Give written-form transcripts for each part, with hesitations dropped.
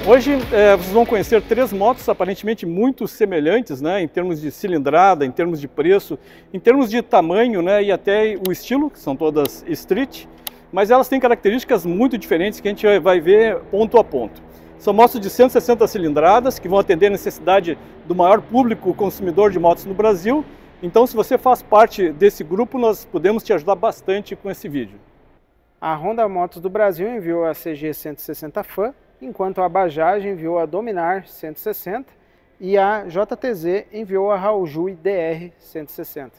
Hoje vocês vão conhecer três motos aparentemente muito semelhantes, né, em termos de cilindrada, em termos de preço, em termos de tamanho, né, e até o estilo, que são todas street, mas elas têm características muito diferentes que a gente vai ver ponto a ponto. São motos de 160 cilindradas que vão atender a necessidade do maior público consumidor de motos no Brasil. Então, se você faz parte desse grupo, nós podemos te ajudar bastante com esse vídeo. A Honda Motos do Brasil enviou a CG 160 Fan, enquanto a Bajaj enviou a Dominar 160 e a JTZ enviou a Hauju DR 160.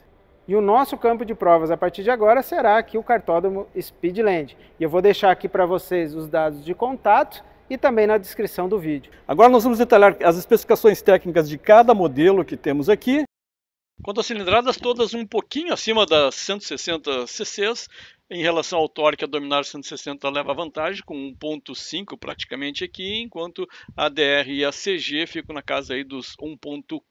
E o nosso campo de provas a partir de agora será aqui o cartódromo Speedland. E eu vou deixar aqui para vocês os dados de contato e também na descrição do vídeo. Agora nós vamos detalhar as especificações técnicas de cada modelo que temos aqui. Quanto às cilindradas, todas um pouquinho acima das 160 cc's. Em relação ao torque, a Dominar 160 leva vantagem com 1.5 praticamente aqui, enquanto a DR e a CG ficam na casa aí dos 1.4.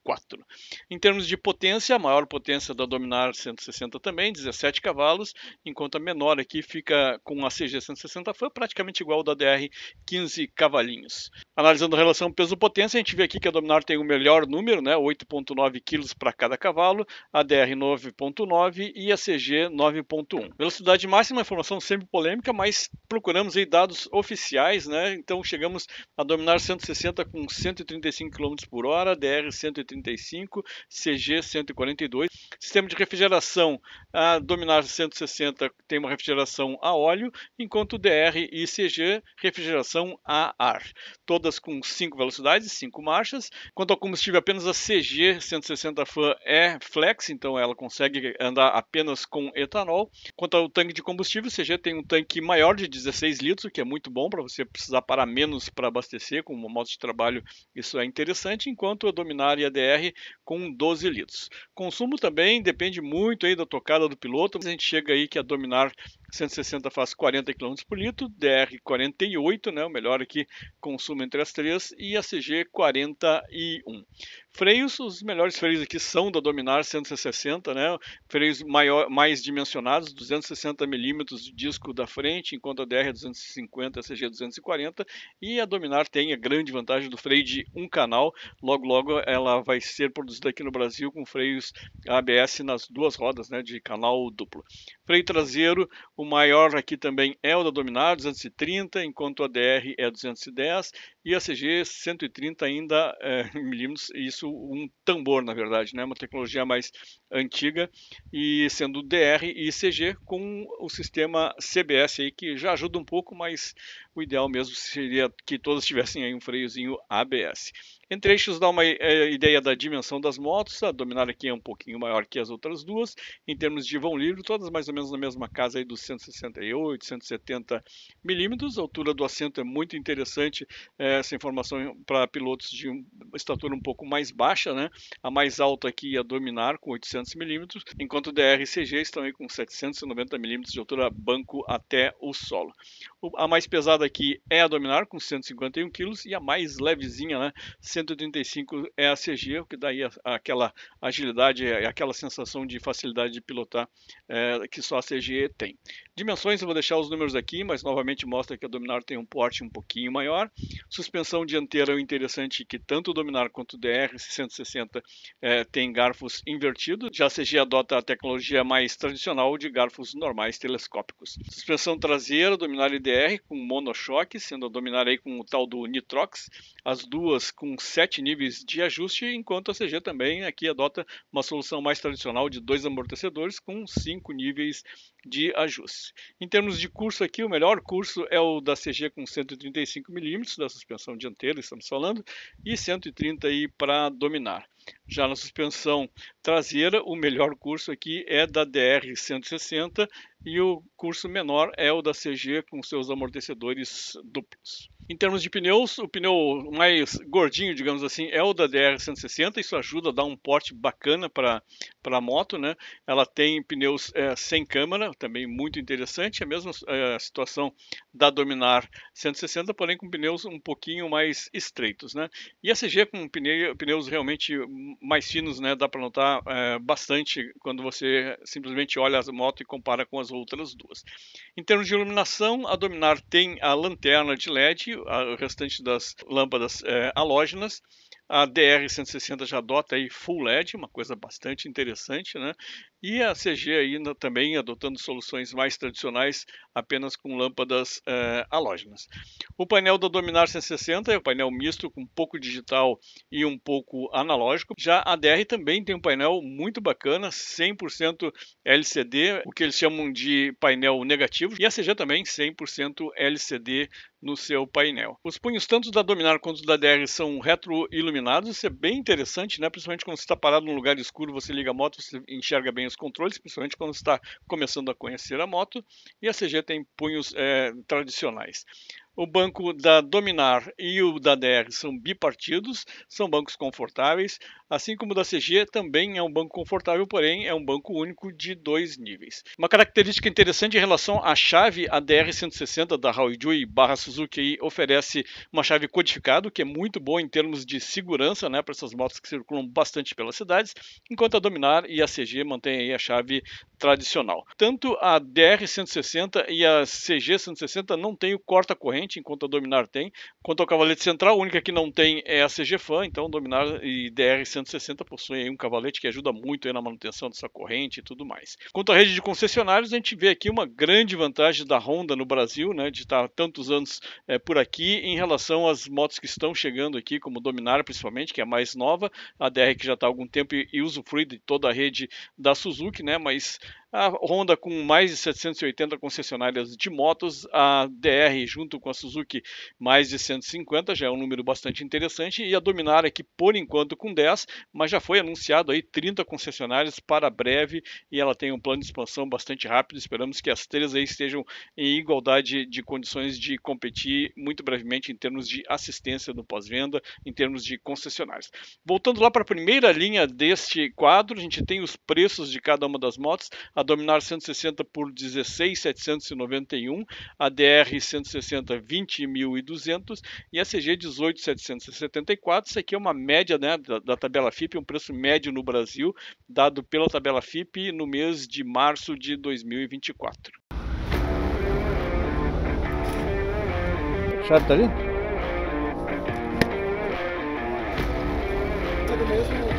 Em termos de potência, a maior potência da Dominar 160 também, 17 cavalos, enquanto a menor aqui fica com a CG 160 Fan, praticamente igual ao da DR, 15 cavalinhos. Analisando a relação peso-potência, a gente vê aqui que a Dominar tem o melhor número, né, 8.9 kg para cada cavalo, a DR 9.9 e a CG 9.1. Velocidade máxima, informação sempre polêmica, mas procuramos aí dados oficiais, né? Então chegamos a Dominar 160 com 135 km por hora, DR 135, CG 142. Sistema de refrigeração, a Dominar 160 tem uma refrigeração a óleo, enquanto o DR e CG refrigeração a ar. Todas com 5 velocidades, 5 marchas. Quanto ao combustível, apenas a CG 160 Fan é flex, então ela consegue andar apenas com etanol. Quanto ao tanque de combustível, o CG tem um tanque maior de 16 litros, o que é muito bom para você precisar parar menos para abastecer. Com uma moto de trabalho isso é interessante, enquanto a Dominar e a DR com 12 litros. Consumo também depende muito aí da tocada do piloto. A gente chega aí que a Dominar 160 faz 40 km por litro, DR 48, né, o melhor aqui, consumo entre as três, e a CG 41. Freios, os melhores freios aqui são da Dominar 160, né? Freios mais dimensionados, 260 mm de disco da frente, enquanto a DR é 250, a CG é 240, e a Dominar tem a grande vantagem do freio de um canal. Logo ela vai ser produzida aqui no Brasil com freios ABS nas duas rodas, né, de canal duplo. Freio traseiro, o maior aqui também é o da Dominar, 230, enquanto a DR é 210 e a CG 130 ainda milímetros, isso um tambor na verdade, né? Uma tecnologia mais antiga, e sendo DR e CG com o sistema CBS aí, que já ajuda um pouco, mas o ideal mesmo seria que todas tivessem aí um freiozinho ABS. Entre eixos dá uma ideia da dimensão das motos. A Dominar aqui é um pouquinho maior que as outras duas. Em termos de vão livre, todas mais ou menos na mesma casa aí dos 168, 170 milímetros. A altura do assento é muito interessante, essa informação para pilotos de estatura um pouco mais baixa, né? A mais alta aqui é a Dominar com 800 milímetros, enquanto o DR e CG estão aí com 790 milímetros de altura banco até o solo. A mais pesada aqui é a Dominar com 151 kg e a mais levezinha, né, 135 é a CG, o que dá aí aquela agilidade, aquela sensação de facilidade de pilotar que só a CG tem. Dimensões, eu vou deixar os números aqui, mas novamente mostra que a Dominar tem um porte um pouquinho maior. Suspensão dianteira é interessante que tanto o Dominar quanto o DR 160 tem garfos invertidos. Já a CG adota a tecnologia mais tradicional de garfos normais telescópicos. Suspensão traseira, Dominar e DR com monochoque, sendo a Dominar aí com o tal do Nitrox, as duas com 7 níveis de ajuste, enquanto a CG também aqui adota uma solução mais tradicional de 2 amortecedores com 5 níveis de ajuste. Em termos de curso aqui, o melhor curso é o da CG com 135 mm da suspensão dianteira, estamos falando, e 130 aí para Dominar. Já na suspensão traseira, o melhor curso aqui é da DR 160 e o curso menor é o da CG com seus amortecedores duplos. Em termos de pneus, o pneu mais gordinho, digamos assim, é o da DR 160. Isso ajuda a dar um porte bacana para a moto, né? Ela tem pneus sem câmara, também muito interessante. A mesma situação da Dominar 160, porém com pneus um pouquinho mais estreitos, né? E a CG com pneus realmente mais finos, né? Dá para notar bastante quando você simplesmente olha a moto e compara com as outras duas. Em termos de iluminação, a Dominar tem a lanterna de LED e o restante das lâmpadas halógenas. A DR160 já adota aí Full LED, uma coisa bastante interessante, né? E a CG ainda também adotando soluções mais tradicionais, apenas com lâmpadas halógenas. O painel da Dominar 160 é um painel misto com um pouco digital e um pouco analógico. Já a DR também tem um painel muito bacana, 100% LCD, o que eles chamam de painel negativo, e a CG também 100% LCD no seu painel. Os punhos tanto da Dominar quanto da DR são retroiluminados, isso é bem interessante, né? Principalmente quando você está parado num lugar escuro, você liga a moto, você enxerga bem os controles, principalmente quando você está começando a conhecer a moto, e a CG tem punhos tradicionais. O banco da Dominar e o da DR são bipartidos, são bancos confortáveis, assim como o da CG também é um banco confortável, porém é um banco único de 2 níveis. Uma característica interessante em relação à chave, a DR160 da Haojui/Suzuki oferece uma chave codificada, que é muito boa em termos de segurança, né, para essas motos que circulam bastante pelas cidades, enquanto a Dominar e a CG mantêm aí a chave tradicional. Tanto a DR160 e a CG160 não tem o corta-corrente, enquanto a Dominar tem. Quanto ao cavalete central, a única que não tem é a CG Fan, então Dominar e DR160 possuem um cavalete que ajuda muito aí na manutenção dessa corrente e tudo mais. Quanto à rede de concessionários, a gente vê aqui uma grande vantagem da Honda no Brasil, né, de estar tantos anos por aqui em relação às motos que estão chegando aqui, como Dominar principalmente, que é a mais nova, a DR que já está há algum tempo e usufrui de toda a rede da Suzuki, né, mas a Honda com mais de 780 concessionárias de motos, a DR junto com a Suzuki mais de 150, já é um número bastante interessante, e a Dominar aqui por enquanto com 10, mas já foi anunciado aí 30 concessionárias para breve e ela tem um plano de expansão bastante rápido, esperamos que as três aí estejam em igualdade de condições de competir muito brevemente em termos de assistência no pós-venda, em termos de concessionárias. Voltando lá para a primeira linha deste quadro, a gente tem os preços de cada uma das motos, a Dominar 160 por 16.791, a DR 160 20.200 e a CG 18.774. Isso aqui é uma média, né, da tabela FIPE, um preço médio no Brasil, dado pela tabela FIPE no mês de março de 2024. Chave tá ali? Tudo mesmo.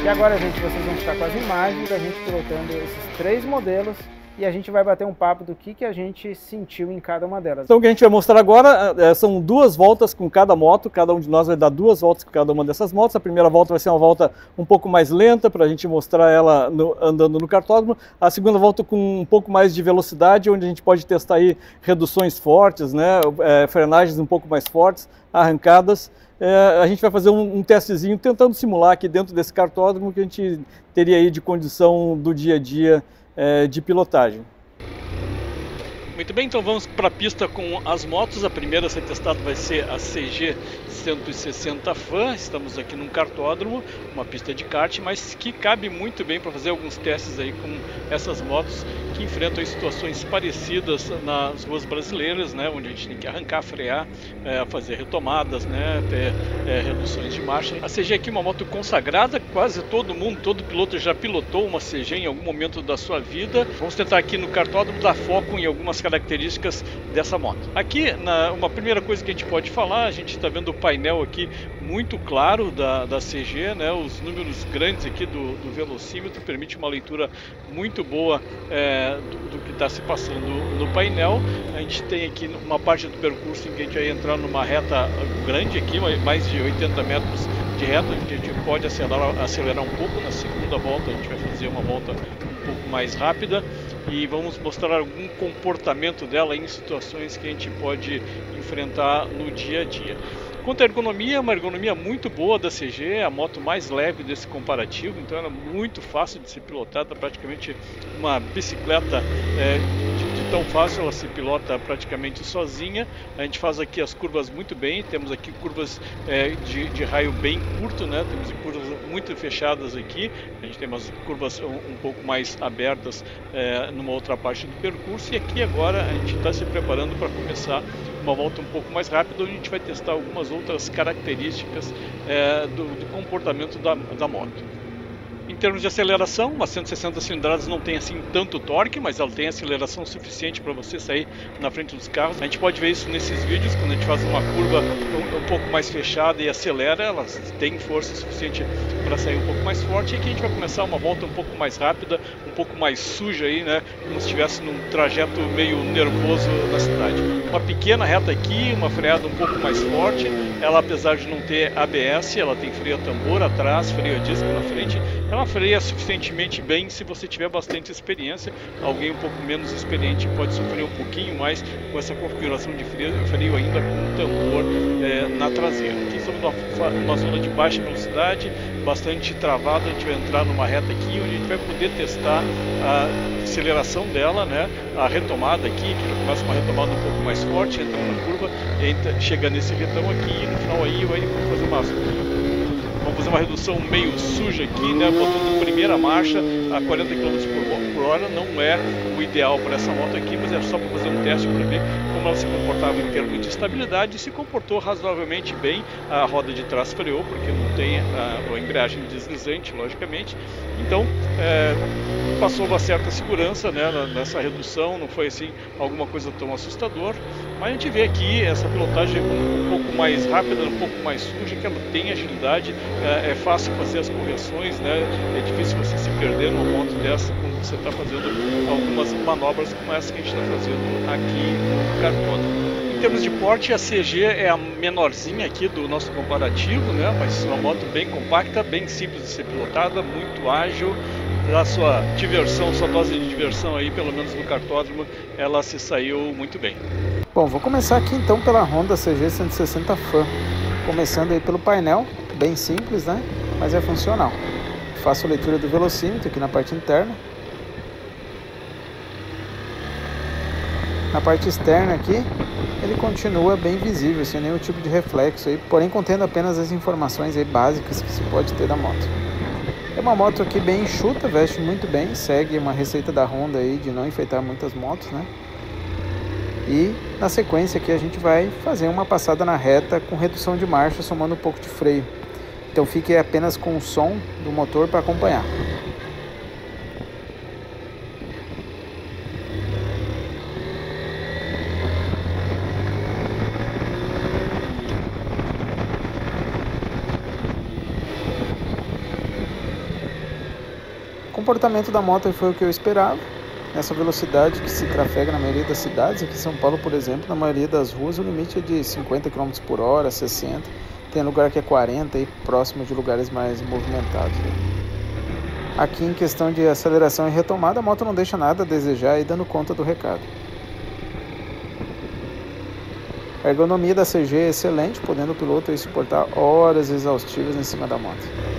E agora, gente, vocês vão ficar com as imagens da gente pilotando esses 3 modelos e a gente vai bater um papo do que a gente sentiu em cada uma delas. Então o que a gente vai mostrar agora são 2 voltas com cada moto, cada um de nós vai dar 2 voltas com cada uma dessas motos. A primeira volta vai ser uma volta um pouco mais lenta para a gente mostrar ela andando no kartódromo. A segunda volta com um pouco mais de velocidade, onde a gente pode testar aí reduções fortes, né, frenagens um pouco mais fortes, arrancadas. A gente vai fazer um testezinho tentando simular aqui dentro desse kartódromo que a gente teria aí de condição do dia a dia de pilotagem. Muito bem, então vamos para a pista com as motos. A primeira a ser testada vai ser a CG 160 Fan. Estamos aqui num kartódromo, uma pista de kart, mas que cabe muito bem para fazer alguns testes aí com essas motos que enfrentam situações parecidas nas ruas brasileiras, né, onde a gente tem que arrancar, frear, fazer retomadas, né, ter reduções de marcha. A CG aqui é uma moto consagrada, quase todo mundo, todo piloto já pilotou uma CG em algum momento da sua vida. Vamos tentar aqui no kartódromo dar foco em algumas características dessa moto. Aqui, uma primeira coisa que a gente pode falar, a gente está vendo o painel aqui muito claro da CG, né? Os números grandes aqui do velocímetro permite uma leitura muito boa do que está se passando no painel. A gente tem aqui uma parte do percurso em que a gente vai entrar numa reta grande aqui, mais de 80 metros de reta, onde a gente pode acelerar um pouco. Na segunda volta a gente vai fazer uma volta um pouco mais rápida e vamos mostrar algum comportamento dela em situações que a gente pode enfrentar no dia a dia. Quanto à ergonomia, uma ergonomia muito boa da CG, a moto mais leve desse comparativo, então ela é muito fácil de ser pilotada, praticamente uma bicicleta de tão fácil, ela se pilota praticamente sozinha. A gente faz aqui as curvas muito bem, temos aqui curvas de raio bem curto, né? Temos curvas muito fechadas aqui, a gente tem umas curvas um pouco mais abertas numa outra parte do percurso, e aqui agora a gente está se preparando para começar uma volta um pouco mais rápida, onde a gente vai testar algumas outras características do comportamento da moto. Em termos de aceleração, uma 160 cilindradas não tem assim tanto torque, mas ela tem aceleração suficiente para você sair na frente dos carros. A gente pode ver isso nesses vídeos, quando a gente faz uma curva um pouco mais fechada e acelera, ela tem força suficiente para sair um pouco mais forte. E aqui a gente vai começar uma volta um pouco mais rápida, um pouco mais suja aí, né? Como se estivesse num trajeto meio nervoso na cidade. Uma pequena reta aqui, uma freada um pouco mais forte. Ela, apesar de não ter ABS, ela tem freio a tambor atrás, freio a disco na frente. Ela freia suficientemente bem se você tiver bastante experiência. Alguém um pouco menos experiente pode sofrer um pouquinho mais com essa configuração de freio ainda com o tambor na traseira. Aqui estamos numa zona de baixa velocidade, bastante travada. A gente vai entrar numa reta aqui onde a gente vai poder testar a aceleração dela, né? A retomada aqui, que já começa uma retomada um pouco mais forte, entra na curva, e chega nesse retão aqui, e no final aí vai fazer vamos fazer uma redução meio suja aqui, né? Botando primeira marcha a 40 km por hora. Não é o ideal para essa moto aqui, mas é só para fazer um teste para ver como ela se comportava em termos de estabilidade. E se comportou razoavelmente bem. A roda de trás freou, porque não tem a embreagem deslizante, logicamente. Então, passou uma certa segurança, né, nessa redução. Não foi assim alguma coisa tão assustador. Mas a gente vê aqui essa pilotagem um pouco mais rápida, um pouco mais suja, que ela tem agilidade. É fácil fazer as correções, né? É difícil você se perder numa moto dessa quando você está fazendo algumas manobras como essa que a gente está fazendo aqui no cartódromo. Em termos de porte, a CG é a menorzinha aqui do nosso comparativo, né? Mas uma moto bem compacta, bem simples de ser pilotada, muito ágil. A sua diversão, sua dose de diversão aí, pelo menos no cartódromo, ela se saiu muito bem. Bom, vou começar aqui então pela Honda CG 160 Fan. Começando aí pelo painel, bem simples, né? Mas é funcional. Faço a leitura do velocímetro aqui na parte interna. Na parte externa aqui, ele continua bem visível, sem nenhum tipo de reflexo aí, porém contendo apenas as informações aí básicas que se pode ter da moto. É uma moto aqui bem enxuta, veste muito bem, segue uma receita da Honda aí de não enfeitar muitas motos, né? E na sequência aqui a gente vai fazer uma passada na reta com redução de marcha, somando um pouco de freio. Então fique apenas com o som do motor para acompanhar. O comportamento da moto foi o que eu esperava. Nessa velocidade que se trafega na maioria das cidades, aqui em São Paulo, por exemplo, na maioria das ruas o limite é de 50 km por hora, 60. Tem lugar que é 40 e próximo de lugares mais movimentados. Aqui em questão de aceleração e retomada, a moto não deixa nada a desejar e dando conta do recado. A ergonomia da CG é excelente, podendo o piloto aí suportar horas exaustivas em cima da moto.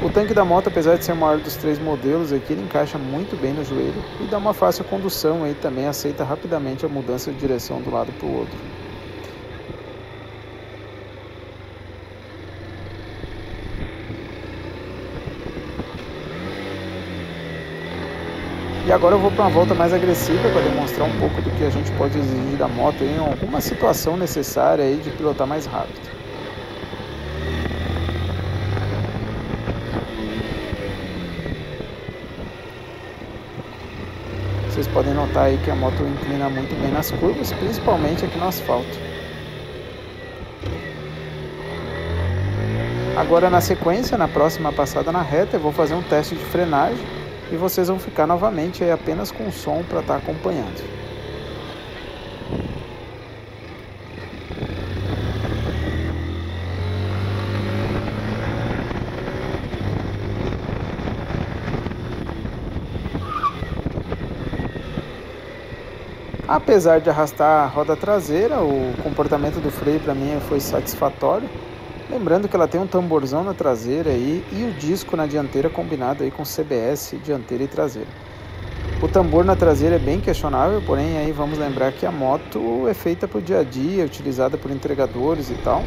O tanque da moto, apesar de ser o maior dos três modelos aqui, ele encaixa muito bem no joelho e dá uma fácil condução aí, também aceita rapidamente a mudança de direção de um lado para o outro. E agora eu vou para uma volta mais agressiva para demonstrar um pouco do que a gente pode exigir da moto em alguma situação necessária aí de pilotar mais rápido. Vocês podem notar aí que a moto inclina muito bem nas curvas, principalmente aqui no asfalto. Agora na sequência, na próxima passada na reta, eu vou fazer um teste de frenagem e vocês vão ficar novamente aí apenas com o som para estar acompanhando. Apesar de arrastar a roda traseira, o comportamento do freio para mim foi satisfatório. Lembrando que ela tem um tamborzão na traseira aí e o disco na dianteira combinado aí com CBS dianteira e traseira. O tambor na traseira é bem questionável, porém aí vamos lembrar que a moto é feita para o dia a dia, utilizada por entregadores e tal.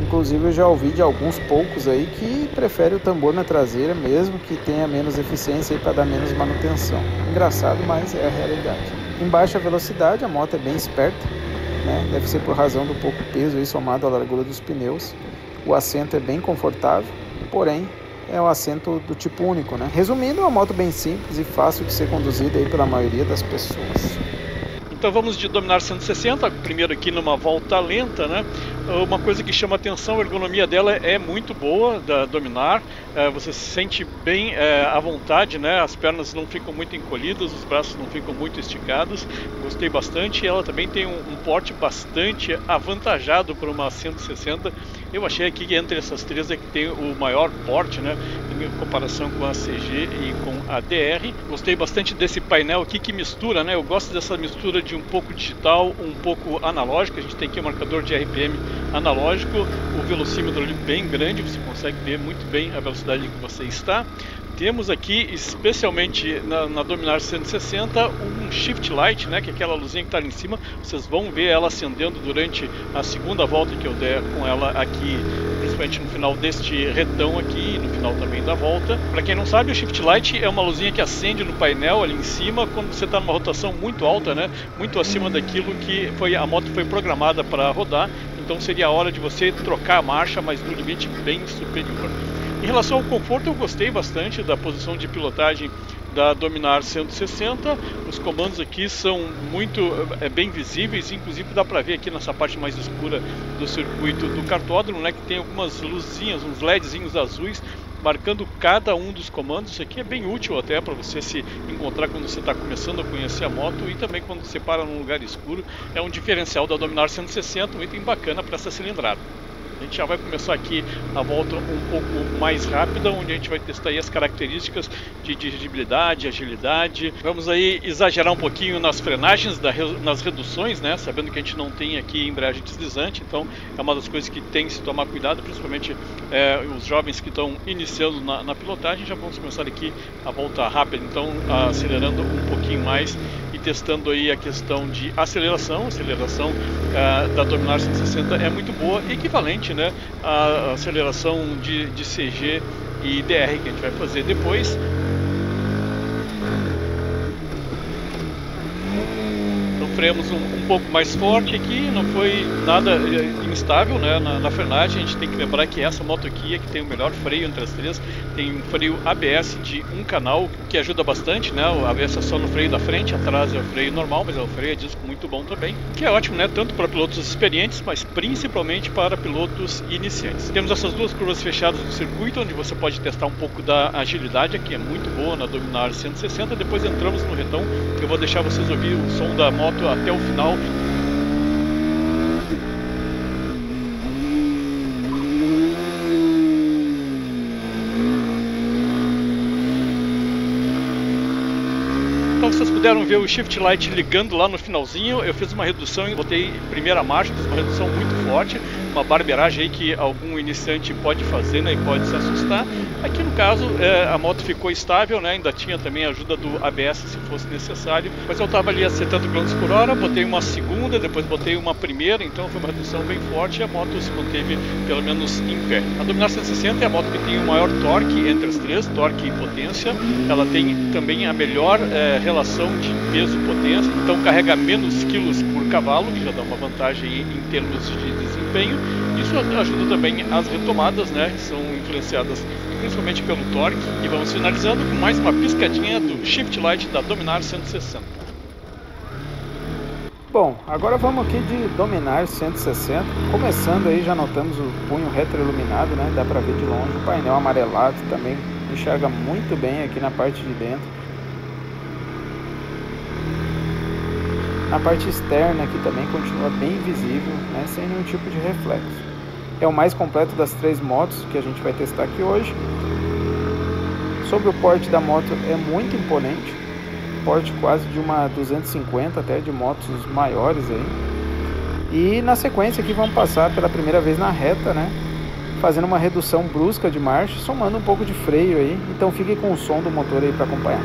Inclusive eu já ouvi de alguns poucos aí que preferem o tambor na traseira, mesmo que tenha menos eficiência para dar menos manutenção. Engraçado, mas é a realidade. Em baixa velocidade a moto é bem esperta, né? Deve ser por razão do pouco peso aí, somado à largura dos pneus. O assento é bem confortável, porém é um assento do tipo único, né? Resumindo, é uma moto bem simples e fácil de ser conduzida aí pela maioria das pessoas. Então vamos de Dominar 160, primeiro aqui numa volta lenta, né? Uma coisa que chama atenção, a ergonomia dela é muito boa, da Dominar, você se sente bem à vontade, né? As pernas não ficam muito encolhidas, os braços não ficam muito esticados, gostei bastante. Ela também tem um porte bastante avantajado para uma 160. Eu achei aqui que entre essas três é que tem o maior porte, né? Em comparação com a CG e com a DR. Gostei bastante desse painel aqui que mistura, né? Eu gosto dessa mistura de um pouco digital, um pouco analógico. A gente tem aqui o marcador de RPM analógico, o velocímetro ali bem grande, você consegue ver muito bem a velocidade em que você está. Temos aqui, especialmente na Dominar 160, um Shift Light, né, que é aquela luzinha que está ali em cima. Vocês vão ver ela acendendo durante a segunda volta que eu der com ela aqui, principalmente no final deste retão aqui e no final também da volta. Para quem não sabe, o Shift Light é uma luzinha que acende no painel ali em cima quando você está numa rotação muito alta, né, muito acima daquilo que a moto foi programada para rodar. Então seria a hora de você trocar a marcha, mas no limite bem superior. Em relação ao conforto, eu gostei bastante da posição de pilotagem da Dominar 160. Os comandos aqui são muito bem visíveis, inclusive dá para ver aqui nessa parte mais escura do circuito do cartódromo, né, que tem algumas luzinhas, uns LEDzinhos azuis marcando cada um dos comandos. Isso aqui é bem útil até para você se encontrar quando você está começando a conhecer a moto e também quando você para num lugar escuro. É um diferencial da Dominar 160, um item bacana para essa cilindrada. A gente já vai começar aqui a volta um pouco mais rápida, onde a gente vai testar aí as características de dirigibilidade, agilidade. Vamos aí exagerar um pouquinho nas frenagens, nas reduções, né? Sabendo que a gente não tem aqui embreagem deslizante, então é uma das coisas que tem que se tomar cuidado, principalmente os jovens que estão iniciando na pilotagem. Já vamos começar aqui a volta rápida, então acelerando um pouquinho mais e testando aí a questão de aceleração. A aceleração da Dominar 160 é muito boa, equivalente, né, a aceleração de CG e DR que a gente vai fazer depois. Então freamos um pouco mais forte aqui, não foi nada instável, né, na frenagem. A gente tem que lembrar que essa moto aqui é que tem o melhor freio entre as três. Tem um freio ABS de um canal, que ajuda bastante, né? O ABS é só no freio da frente, atrás é o freio normal, mas é o freio a disco muito bom também, que é ótimo, né? Tanto para pilotos experientes, mas principalmente para pilotos iniciantes. Temos essas duas curvas fechadas do circuito, onde você pode testar um pouco da agilidade, que é muito boa na Dominar 160. Depois entramos no retão, eu vou deixar vocês ouvir o som da moto até o final. Então vocês puderam ver o Shift Light ligando lá no finalzinho. Eu fiz uma redução e botei primeira marcha, fiz uma redução muito forte, uma barbeiragem aí que algum iniciante pode fazer, né, e pode se assustar. Aqui no caso a moto ficou estável, né, ainda tinha também a ajuda do ABS se fosse necessário, mas eu estava ali a 70 km por hora, botei uma segunda, depois botei uma primeira, então foi uma redução bem forte e a moto se manteve pelo menos em pé. A Dominar 160 é a moto que tem o maior torque entre as três, torque e potência. Ela tem também a melhor relação de peso-potência, então carrega menos quilos por cavalo, que já dá uma vantagem em termos de desempenho. Isso ajuda também as retomadas, né, que são influenciadas principalmente pelo torque. E vamos finalizando com mais uma piscadinha do Shift Light da Dominar 160. Bom, agora vamos aqui de Dominar 160. Começando aí, já notamos o punho retroiluminado, né, dá para ver de longe. O painel amarelado também enxerga muito bem aqui na parte de dentro. A parte externa aqui também continua bem visível, né, sem nenhum tipo de reflexo. É o mais completo das três motos que a gente vai testar aqui hoje. Sobre o porte da moto, é muito imponente. Porte quase de uma 250, até de motos maiores aí. E na sequência aqui vamos passar pela primeira vez na reta, né, fazendo uma redução brusca de marcha, somando um pouco de freio aí. Então fique com o som do motor aí para acompanhar.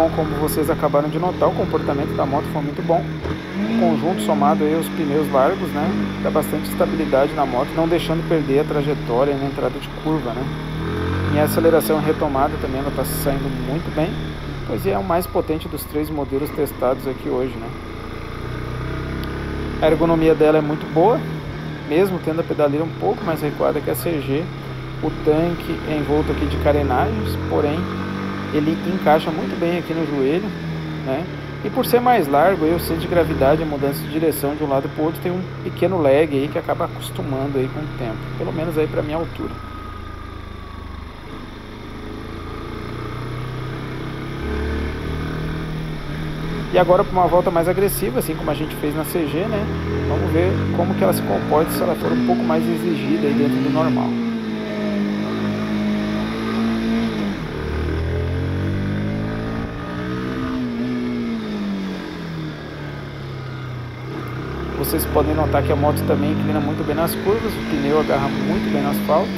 Bom, como vocês acabaram de notar, o comportamento da moto foi muito bom. O conjunto somado aí aos pneus largos, né, dá bastante estabilidade na moto, não deixando perder a trajetória na entrada de curva, né. Em aceleração e retomada também ela está saindo muito bem, pois é o mais potente dos 3 modelos testados aqui hoje, né. A ergonomia dela é muito boa, mesmo tendo a pedaleira um pouco mais recuada que a CG. O tanque é envolto aqui de carenagens, porém ele encaixa muito bem aqui no joelho, né? E por ser mais largo, o centro de gravidade, a mudança de direção de um lado para o outro tem um pequeno lag aí que acaba acostumando aí com o tempo, pelo menos aí para minha altura. E agora para uma volta mais agressiva, assim como a gente fez na CG, né? Vamos ver como que ela se comporta se ela for um pouco mais exigida aí dentro do normal. Vocês podem notar que a moto também inclina muito bem nas curvas, o pneu agarra muito bem no asfalto.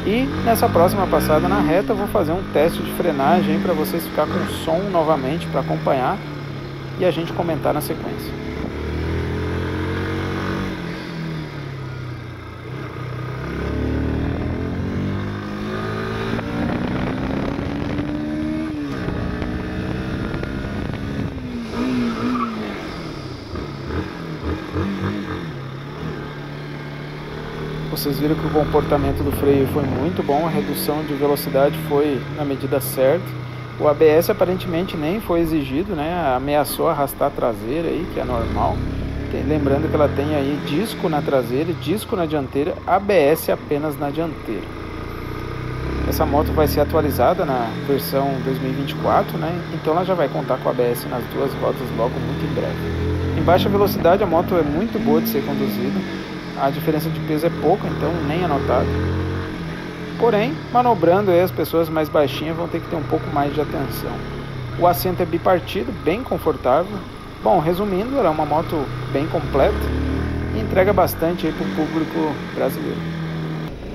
E nessa próxima passada na reta eu vou fazer um teste de frenagem para vocês ficar com som novamente para acompanhar e a gente comentar na sequência. Vocês viram que o comportamento do freio foi muito bom, a redução de velocidade foi na medida certa. O ABS aparentemente nem foi exigido, né? Ameaçou arrastar a traseira aí, que é normal. Lembrando que ela tem aí disco na traseira e disco na dianteira, ABS apenas na dianteira. Essa moto vai ser atualizada na versão 2024, né? Então ela já vai contar com ABS nas 2 rodas logo muito em breve. Em baixa velocidade a moto é muito boa de ser conduzida. A diferença de peso é pouca, então nem é notado. Porém, manobrando aí, as pessoas mais baixinhas vão ter que ter um pouco mais de atenção. O assento é bipartido, bem confortável. Bom, resumindo, ela é uma moto bem completa e entrega bastante aí para o público brasileiro.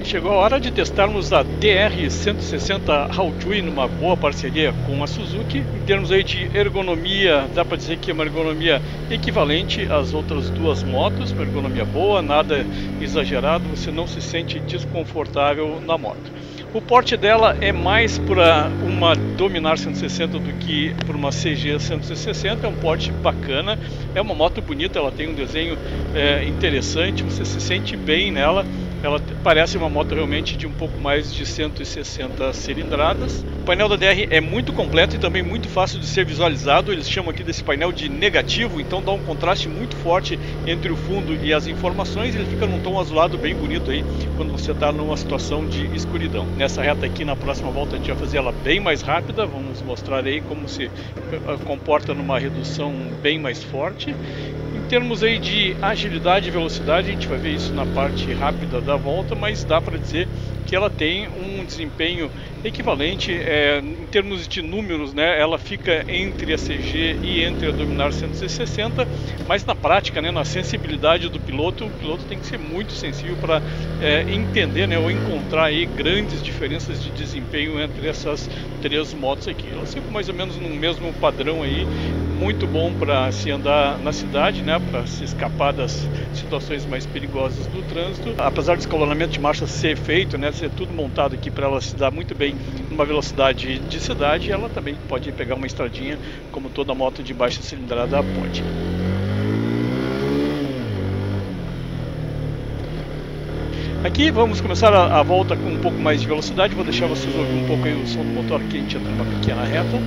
Chegou a hora de testarmos a DR-160 Haojui numa boa parceria com a Suzuki. Em termos aí de ergonomia, dá para dizer que é uma ergonomia equivalente às outras 2 motos, uma ergonomia boa, nada exagerado, você não se sente desconfortável na moto. O porte dela é mais para uma Dominar 160 do que para uma CG 160, é um porte bacana, é uma moto bonita, ela tem um desenho interessante, você se sente bem nela. Ela parece uma moto realmente de um pouco mais de 160 cilindradas. O painel da DR é muito completo e também muito fácil de ser visualizado. Eles chamam aqui desse painel de negativo, então dá um contraste muito forte entre o fundo e as informações. Ele fica num tom azulado bem bonito aí quando você está numa situação de escuridão. Nessa reta aqui, na próxima volta, a gente vai fazer ela bem mais rápida. Vamos mostrar aí como se comporta numa redução bem mais forte. Em termos aí de agilidade e velocidade, a gente vai ver isso na parte rápida da volta, mas dá para dizer que ela tem um desempenho equivalente em termos de números, né? Ela fica entre a CG e entre a Dominar 160, mas na prática, né, na sensibilidade do piloto, o piloto tem que ser muito sensível para entender, né, ou encontrar aí grandes diferenças de desempenho entre essas 3 motos aqui. Elas ficam mais ou menos no mesmo padrão aí, muito bom para se andar na cidade, né, para se escapar das situações mais perigosas do trânsito. Apesar do escalonamento de marcha ser feito, né, ser tudo montado aqui para ela se dar muito bem numa velocidade de cidade, ela também pode pegar uma estradinha, como toda moto de baixa cilindrada pode. Aqui vamos começar a volta com um pouco mais de velocidade. Vou deixar vocês ouvir um pouco aí o som do motor aqui, a gente entra numa pequena reta.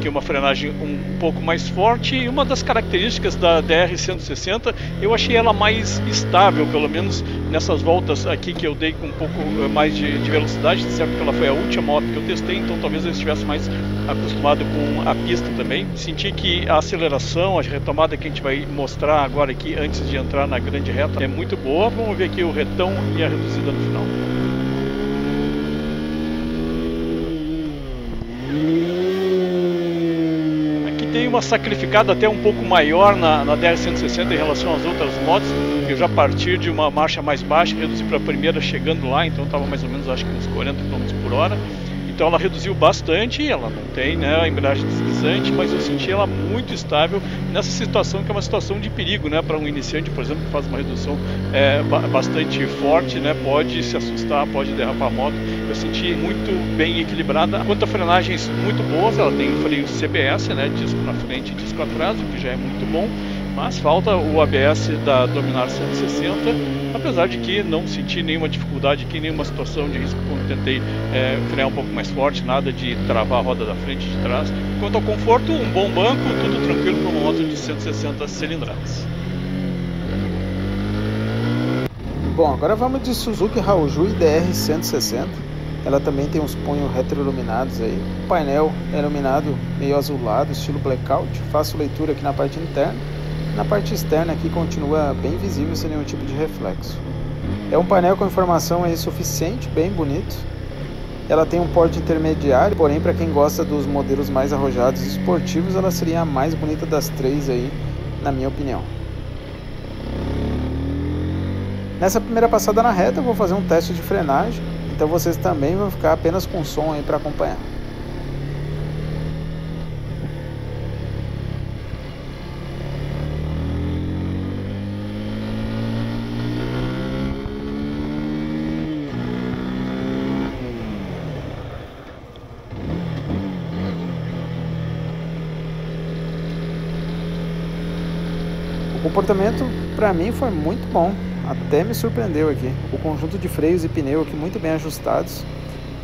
Uma frenagem um pouco mais forte, e uma das características da DR-160, eu achei ela mais estável, pelo menos nessas voltas aqui que eu dei com um pouco mais de velocidade, certo que ela foi a última moto que eu testei, então talvez eu estivesse mais acostumado com a pista também. Senti que a aceleração, a retomada que a gente vai mostrar agora aqui antes de entrar na grande reta é muito boa. Vamos ver aqui o retão e a reduzida no final. dei uma sacrificada até um pouco maior na DR160 em relação às outras motos. Eu já a partir de uma marcha mais baixa, reduzi para a primeira chegando lá, então estava mais ou menos, acho que uns 40 km por hora. Então ela reduziu bastante, ela não tem, né, a embreagem deslizante, mas eu senti ela muito estável nessa situação que é uma situação de perigo, né, para um iniciante, por exemplo, que faz uma redução bastante forte, né, pode se assustar, pode derrapar a moto. Eu senti muito bem equilibrada. Quanto a frenagens muito boas, ela tem um freio CBS, né, disco na frente e disco atrás, o que já é muito bom. Mas falta o ABS da Dominar 160, apesar de que não senti nenhuma dificuldade aqui, nenhuma situação de risco quando tentei frear um pouco mais forte, nada de travar a roda da frente e de trás. Quanto ao conforto, um bom banco, tudo tranquilo para uma moto de 160 cilindradas. Bom, agora vamos de Suzuki Haojui DR 160. Ela também tem uns punhos retroiluminados aí, o painel é iluminado meio azulado, estilo blackout, faço leitura aqui na parte interna. Na parte externa aqui continua bem visível sem nenhum tipo de reflexo. É um painel com informação aí suficiente, bem bonito. Ela tem um porte intermediário, porém para quem gosta dos modelos mais arrojados e esportivos, ela seria a mais bonita das três aí, na minha opinião. Nessa primeira passada na reta eu vou fazer um teste de frenagem, então vocês também vão ficar apenas com som aí para acompanhar. O comportamento para mim foi muito bom, até me surpreendeu aqui. O conjunto de freios e pneu aqui muito bem ajustados,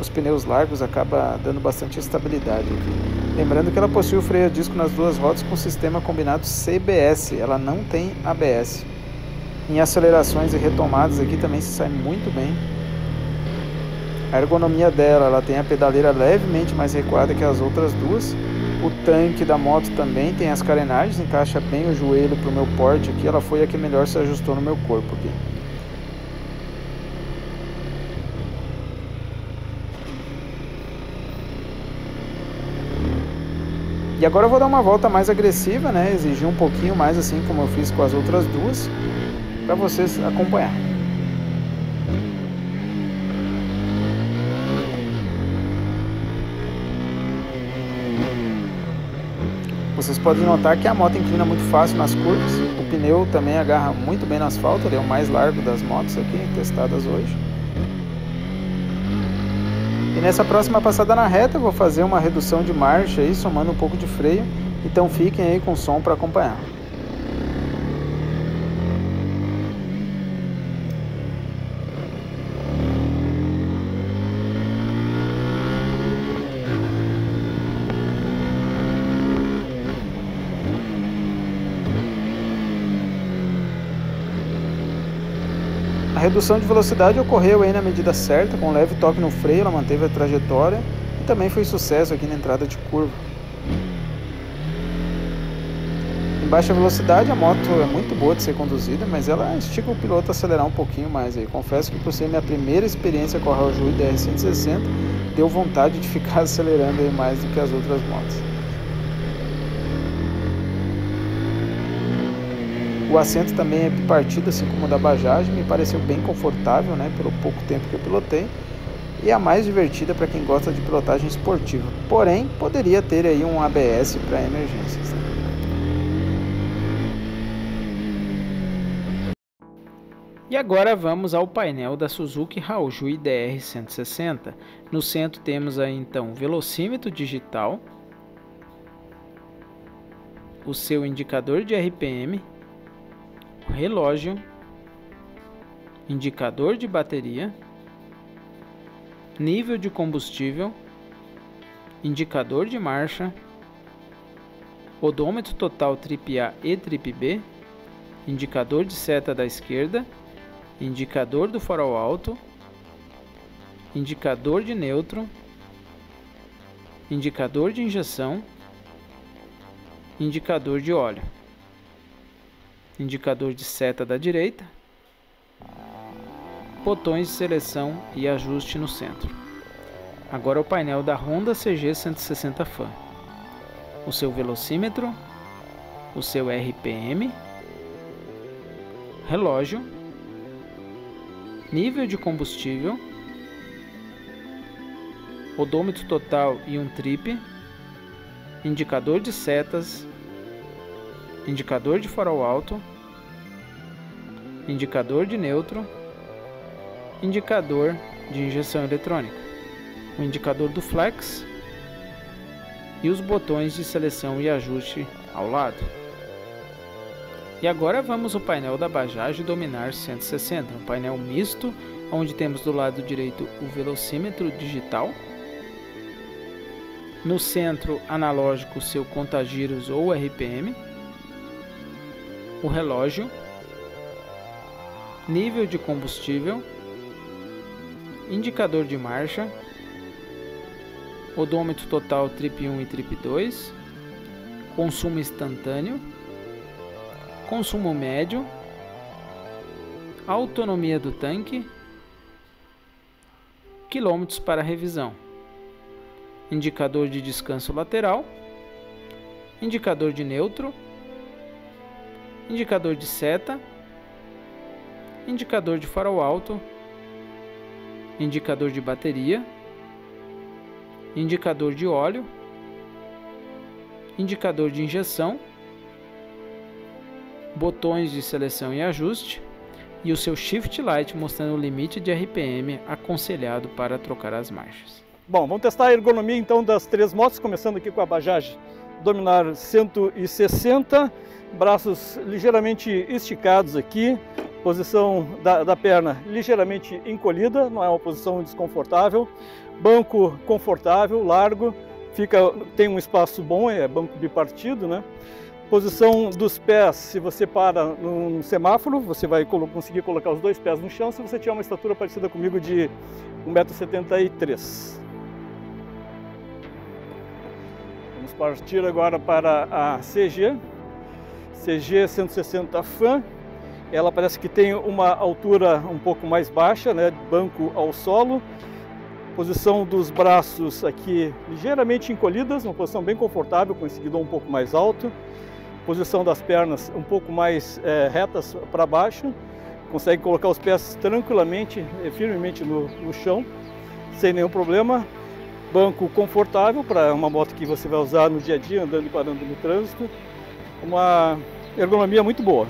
os pneus largos acaba dando bastante estabilidade aqui. Lembrando que ela possui o freio a disco nas duas rodas com sistema combinado CBS, ela não tem ABS. Em acelerações e retomadas aqui também se sai muito bem. A ergonomia dela, ela tem a pedaleira levemente mais recuada que as outras duas. O tanque da moto também tem as carenagens, encaixa bem o joelho para o meu porte aqui. Ela foi a que melhor se ajustou no meu corpo aqui. E agora eu vou dar uma volta mais agressiva, né? Exigir um pouquinho mais assim como eu fiz com as outras duas, para vocês acompanhar. Vocês podem notar que a moto inclina muito fácil nas curvas, o pneu também agarra muito bem no asfalto, ele é o mais largo das motos aqui, testadas hoje. E nessa próxima passada na reta eu vou fazer uma redução de marcha aí, somando um pouco de freio, então fiquem aí com o som para acompanhar. A redução de velocidade ocorreu aí na medida certa, com um leve toque no freio, ela manteve a trajetória e também foi sucesso aqui na entrada de curva. Em baixa velocidade a moto é muito boa de ser conduzida, mas ela estica o piloto a acelerar um pouquinho mais aí. Confesso que por ser minha primeira experiência com a Haojui DR 160, deu vontade de ficar acelerando aí mais do que as outras motos. O assento também é bipartido, assim como o da Bajaj, me pareceu bem confortável, né, pelo pouco tempo que eu pilotei, e a mais divertida para quem gosta de pilotagem esportiva. Porém, poderia ter aí um ABS para emergências. Né? E agora vamos ao painel da Suzuki Haojui DR 160. No centro temos aí então o velocímetro digital, o seu indicador de RPM, relógio, indicador de bateria, nível de combustível, indicador de marcha, odômetro total trip A e trip B, indicador de seta da esquerda, indicador do farol alto, indicador de neutro, indicador de injeção, indicador de óleo, indicador de seta da direita, botões de seleção e ajuste no centro. Agora o painel da Honda CG 160 Fan. o seu velocímetro, o seu RPM, relógio, nível de combustível, odômetro total e um trip, indicador de setas, indicador de farol alto, indicador de neutro, indicador de injeção eletrônica, o indicador do flex e os botões de seleção e ajuste ao lado. E agora vamos ao painel da Bajaj Dominar 160, um painel misto, onde temos do lado direito o velocímetro digital, no centro analógico o seu contagiros ou RPM, o relógio, nível de combustível, indicador de marcha, odômetro total trip 1 e trip 2, consumo instantâneo, consumo médio, autonomia do tanque, quilômetros para revisão, indicador de descanso lateral, indicador de neutro, indicador de seta, indicador de farol alto, indicador de bateria, indicador de óleo, indicador de injeção, botões de seleção e ajuste e o seu Shift Light mostrando o limite de RPM aconselhado para trocar as marchas. Bom, vamos testar a ergonomia então das três motos, começando aqui com a Bajaj Dominar 160, braços ligeiramente esticados aqui, posição da perna ligeiramente encolhida, não é uma posição desconfortável, banco confortável, largo, tem um espaço bom, é banco bipartido, né? Posição dos pés, se você para num semáforo, você vai conseguir colocar os dois pés no chão se você tiver uma estatura parecida comigo de 1,73 m. Vamos partir agora para a CG 160 Fan. Ela parece que tem uma altura um pouco mais baixa, né, banco ao solo. Posição dos braços aqui ligeiramente encolhidas, uma posição bem confortável, com esse guidão um pouco mais alto. Posição das pernas um pouco mais retas para baixo. Consegue colocar os pés tranquilamente, firmemente no chão, sem nenhum problema. Banco confortável para uma moto que você vai usar no dia a dia, andando e parando no trânsito. Uma ergonomia muito boa.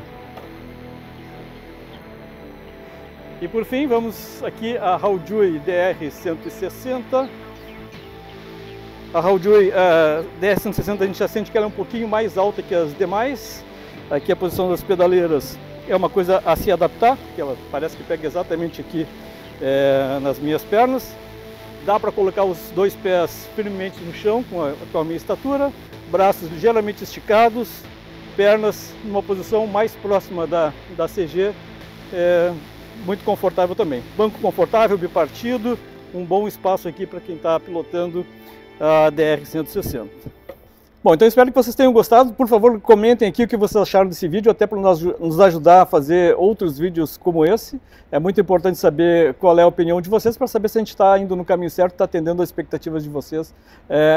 E por fim, vamos aqui a Haojue DR160. A Haojue DR160 a gente já sente que ela é um pouquinho mais alta que as demais. Aqui a posição das pedaleiras é uma coisa a se adaptar, porque ela parece que pega exatamente aqui nas minhas pernas. Dá para colocar os dois pés firmemente no chão com a minha estatura, braços ligeiramente esticados, pernas numa posição mais próxima da CG, muito confortável também. Banco confortável, bipartido, um bom espaço aqui para quem está pilotando a DR160. Bom, então espero que vocês tenham gostado. Por favor, comentem aqui o que vocês acharam desse vídeo, até para nos ajudar a fazer outros vídeos como esse. É muito importante saber qual é a opinião de vocês, para saber se a gente está indo no caminho certo, está atendendo as expectativas de vocês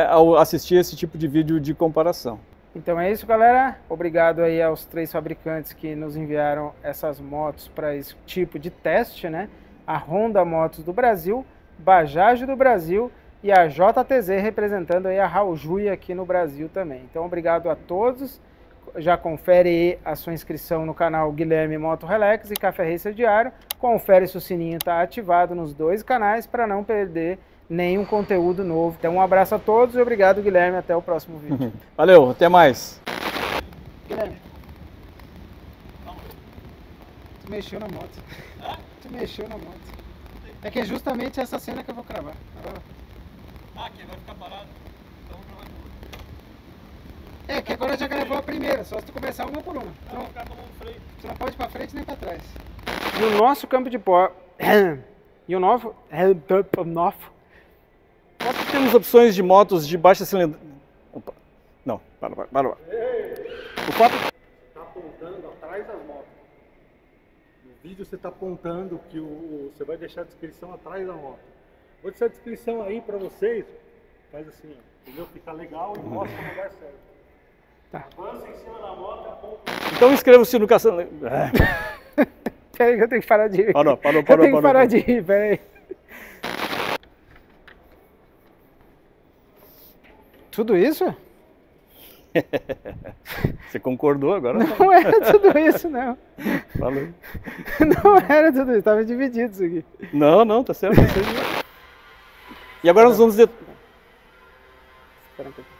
ao assistir esse tipo de vídeo de comparação. Então é isso, galera. Obrigado aí aos 3 fabricantes que nos enviaram essas motos para esse tipo de teste, né? A Honda Motos do Brasil, Bajaj do Brasil e a JTZ representando aí a Haojue aqui no Brasil também. Então obrigado a todos. Já confere aí a sua inscrição no canal Guilherme Moto Relax e Café Racer Diário. Confere se o sininho está ativado nos 2 canais para não perder nenhum conteúdo novo. Então um abraço a todos e obrigado, Guilherme, até o próximo vídeo. Valeu, até mais. Guilherme, tu mexeu na moto. Tu mexeu na moto. É que é justamente essa cena que eu vou cravar. Que vai ficar parado. Então não vai. É que agora já gravou a primeira, só se tu começar uma por uma. Não, o cara tomou um freio. Você não pode ir pra frente nem pra trás. E o nosso campo de pó... E o novo... Temos opções de motos de baixa cilindrada. Opa. Não, para. O fato... Você está apontando atrás das motos. No vídeo você está apontando que você vai deixar a descrição atrás da moto. Vou deixar a descrição aí para vocês. Faz assim, ó, entendeu? Fica legal e mostra no lugar certo. Tá. Avança em cima da moto, aponta. Então inscreva-se no canal. Peraí que eu tenho que parar de rir. Parou. Eu tenho que parar de rir, peraí. Tudo isso? Você concordou agora? Não era tudo isso, não. Falou. Não era tudo isso, estava dividido isso aqui. Não, tá certo. E agora nós vamos... Espera um pouquinho.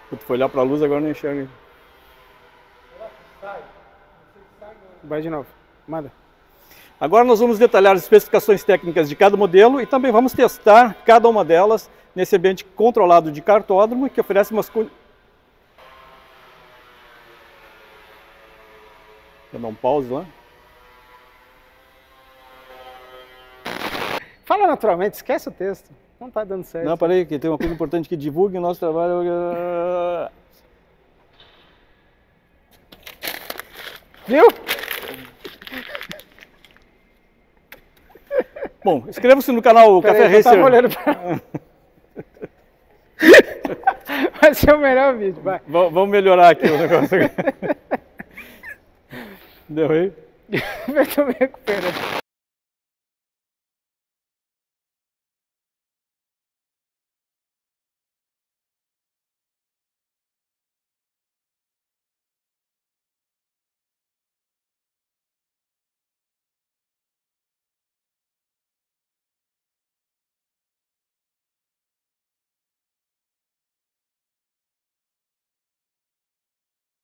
Tu foi olhar para a luz, agora não enxerga. Vai de novo, manda. Agora nós vamos detalhar as especificações técnicas de cada modelo e também vamos testar cada uma delas nesse ambiente controlado de cartódromo que oferece umas... Vou dar um pause lá. Fala naturalmente, esquece o texto. Não tá dando certo. Não, parei, que tem uma coisa importante que divulgue o nosso trabalho. Viu? Bom, inscreva-se no canal Café Peraí, eu tava Racer. olhando pra... Vai ser o melhor vídeo, vai. Vamos melhorar aqui o negócio. Deu aí? Eu tô me recuperando.